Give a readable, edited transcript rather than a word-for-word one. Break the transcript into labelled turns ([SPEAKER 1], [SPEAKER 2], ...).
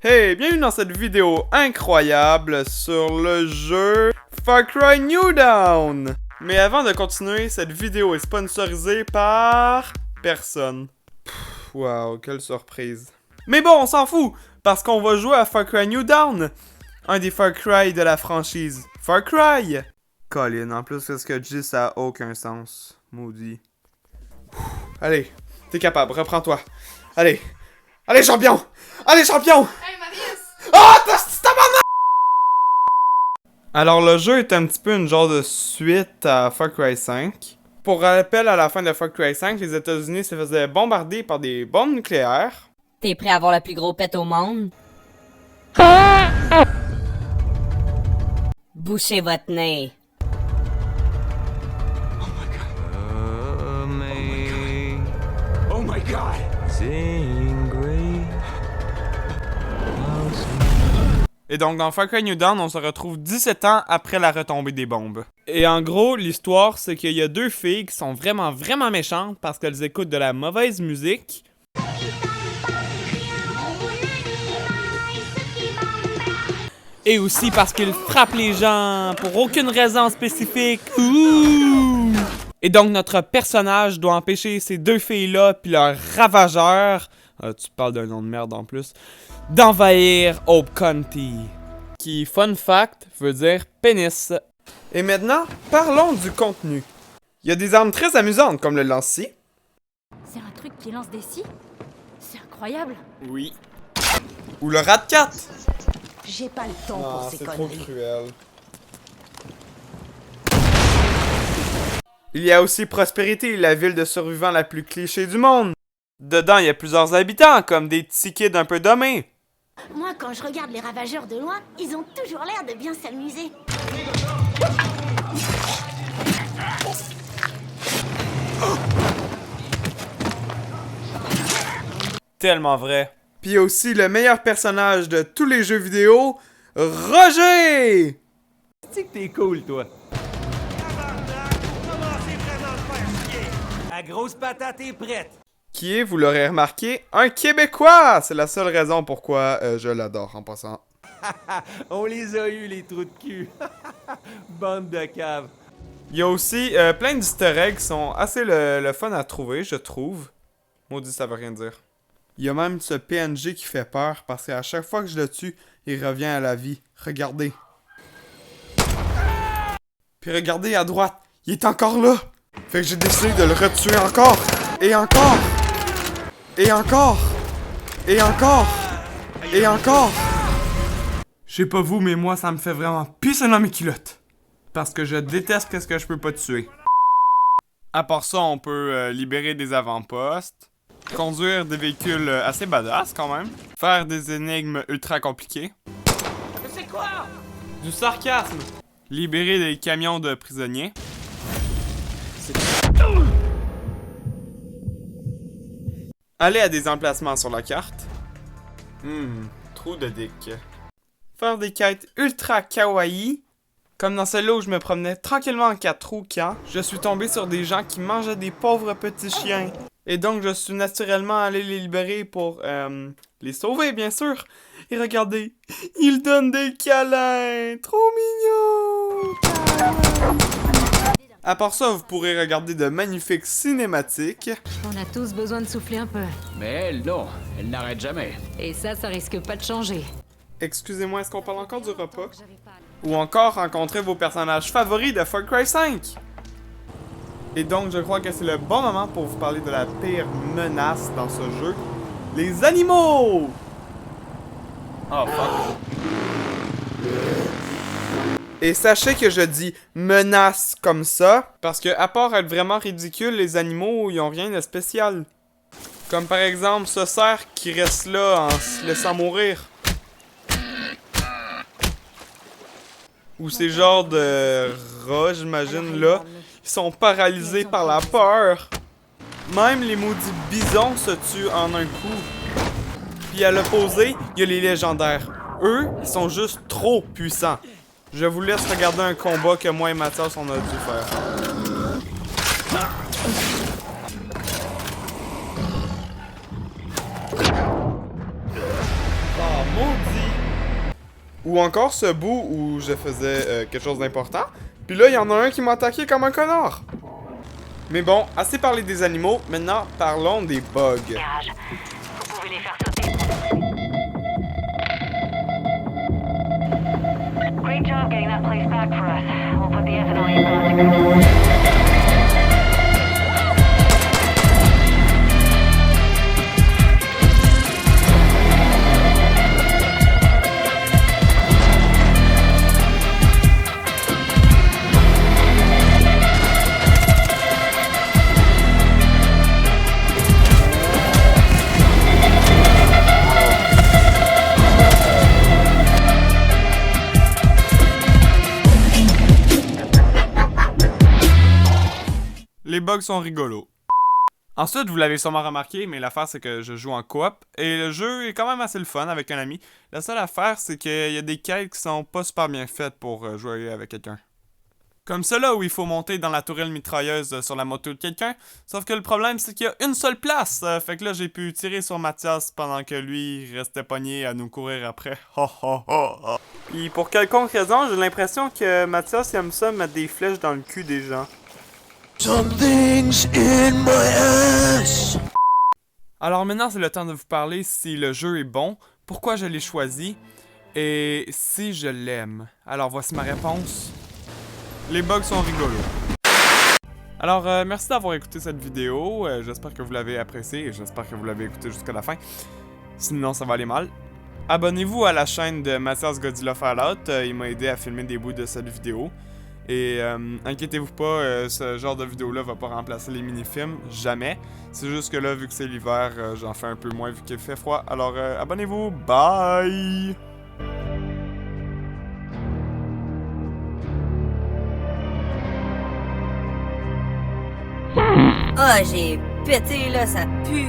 [SPEAKER 1] Hey, bienvenue dans cette vidéo incroyable sur le jeu Far Cry New Dawn. Mais avant de continuer, cette vidéo est sponsorisée par personne. Wow, quelle surprise. Mais bon, on s'en fout, parce qu'on va jouer à Far Cry New Dawn, un des Far Cry de la franchise Far Cry. Colin, en plus, ce que je dis, ça a aucun sens. Maudit. Allez, t'es capable, reprends-toi. Allez, allez champion! Allez champion!
[SPEAKER 2] Hey Marius!
[SPEAKER 1] Ah, t'as Alors le jeu est un petit peu une genre de suite à Far Cry 5. Pour rappel, à la fin de Far Cry 5, les États-Unis se faisaient bombarder par des bombes nucléaires.
[SPEAKER 3] T'es prêt à avoir le plus gros pet au monde? Bouchez votre nez.
[SPEAKER 4] Oh my god!
[SPEAKER 1] Et donc dans Far Cry New Dawn, on se retrouve 17 ans après la retombée des bombes. Et en gros, l'histoire, c'est qu'il y a deux filles qui sont vraiment méchantes parce qu'elles écoutent de la mauvaise musique. Et aussi parce qu'ils frappent les gens pour aucune raison spécifique. Ouh! Et donc notre personnage doit empêcher ces deux filles-là puis leurs ravageurs, tu parles d'un nom de merde en plus, d'envahir Hope County. Qui, fun fact, veut dire pénis. Et maintenant, parlons du contenu. Il y a des armes très amusantes comme le lance-scie.
[SPEAKER 2] C'est un truc qui lance des scies? C'est incroyable!
[SPEAKER 1] Oui. Ou le rat-cat.
[SPEAKER 5] J'ai pas le temps pour ces
[SPEAKER 1] c'est trop
[SPEAKER 5] conneries.
[SPEAKER 1] cruel. Il y a aussi Prospérité, la ville de survivants la plus cliché du monde. Dedans, il y a plusieurs habitants, comme des petits kids un peu dommés.
[SPEAKER 5] Moi, quand je regarde les ravageurs de loin, ils ont toujours l'air de bien s'amuser.
[SPEAKER 1] Tellement vrai. Puis il y a aussi le meilleur personnage de tous les jeux vidéo, Roger!
[SPEAKER 4] C'est que t'es cool, toi. La grosse patate est prête.
[SPEAKER 1] Qui est, vous l'aurez remarqué, un Québécois! C'est la seule raison pourquoi je l'adore en passant.
[SPEAKER 4] On les a eu, les trous de cul. Bande de caves.
[SPEAKER 1] Il y a aussi plein d'easter eggs qui sont assez le fun à trouver, je trouve. Maudit, ça veut rien dire. Il y a même ce PNG qui fait peur parce qu'à chaque fois que je le tue, il revient à la vie. Regardez. Puis regardez à droite, il est encore là. Fait que j'ai décidé de le retuer encore. Et encore. Et encore. Et encore. Et encore. Je sais pas vous, mais moi, ça me fait vraiment pisser dans mes culottes. Parce que je déteste qu'est-ce que je peux pas tuer. À part ça, on peut libérer des avant-postes, conduire des véhicules assez badass quand même, faire des énigmes ultra compliquées.
[SPEAKER 4] C'est quoi?
[SPEAKER 1] Du sarcasme. Libérer des camions de prisonniers. Aller à des emplacements sur la carte. Trou de dick. Faire des quêtes ultra kawaii. Comme dans celle-là où je me promenais tranquillement en 4 roues quand je suis tombé sur des gens qui mangeaient des pauvres petits chiens. Et donc je suis naturellement allé les libérer pour les sauver bien sûr. Et regardez, ils donnent des câlins. Trop mignons. À part ça, vous pourrez regarder de magnifiques cinématiques.
[SPEAKER 2] On a tous besoin de souffler un peu.
[SPEAKER 4] Mais elle, non. Elle n'arrête jamais.
[SPEAKER 2] Et ça risque pas de changer.
[SPEAKER 1] Excusez-moi, est-ce qu'on parle encore du repas? Ou encore rencontrer vos personnages favoris de Far Cry 5. Et donc, je crois que c'est le bon moment pour vous parler de la pire menace dans ce jeu. Les animaux! Oh, fuck. Et sachez que je dis menace comme ça, parce que à part être vraiment ridicule, les animaux, ils ont rien de spécial. Comme par exemple ce cerf qui reste là en se laissant mourir. Ou ces genres de rats, j'imagine, là, ils sont paralysés par la peur. Même les maudits bisons se tuent en un coup. Puis à l'opposé, il y a les légendaires. Eux, ils sont juste trop puissants. Je vous laisse regarder un combat que moi et Mathias, on a dû faire. Oh Maudit! Ou encore ce bout où je faisais quelque chose d'important, puis là, il y en a un qui m'a attaqué comme un connard! Mais bon, assez parlé des animaux, maintenant parlons des bugs.
[SPEAKER 6] Garage. Vous pouvez les faire sauter. Great job getting that place back for us. We'll put the ethanol plant to good work.
[SPEAKER 1] Les bugs sont rigolos. Ensuite, vous l'avez sûrement remarqué, mais l'affaire c'est que je joue en coop, et le jeu est quand même assez le fun avec un ami. La seule affaire, c'est qu'il y a des quêtes qui sont pas super bien faites pour jouer avec quelqu'un. Comme cela où il faut monter dans la tourelle mitrailleuse sur la moto de quelqu'un, sauf que le problème c'est qu'il y a une seule place, fait que là j'ai pu tirer sur Mathias pendant que lui restait pogné à nous courir après. Puis pour quelconque raison, j'ai l'impression que Mathias aime ça mettre des flèches dans le cul des gens.
[SPEAKER 7] Something's in my ass.
[SPEAKER 1] Alors maintenant, c'est le temps de vous parler si le jeu est bon, pourquoi je l'ai choisi, et si je l'aime. Alors voici ma réponse. Les bugs sont rigolos. Alors, merci d'avoir écouté cette vidéo, j'espère que vous l'avez appréciée, et j'espère que vous l'avez écouté jusqu'à la fin. Sinon, ça va aller mal. Abonnez-vous à la chaîne de Mathias Godzilla Fallout, il m'a aidé à filmer des bouts de cette vidéo. Et inquiétez-vous pas, ce genre de vidéo-là va pas remplacer les mini-films, jamais. C'est juste que là, vu que c'est l'hiver, j'en fais un peu moins vu qu'il fait froid. Alors abonnez-vous, bye!
[SPEAKER 3] Ah, j'ai pété là, ça pue.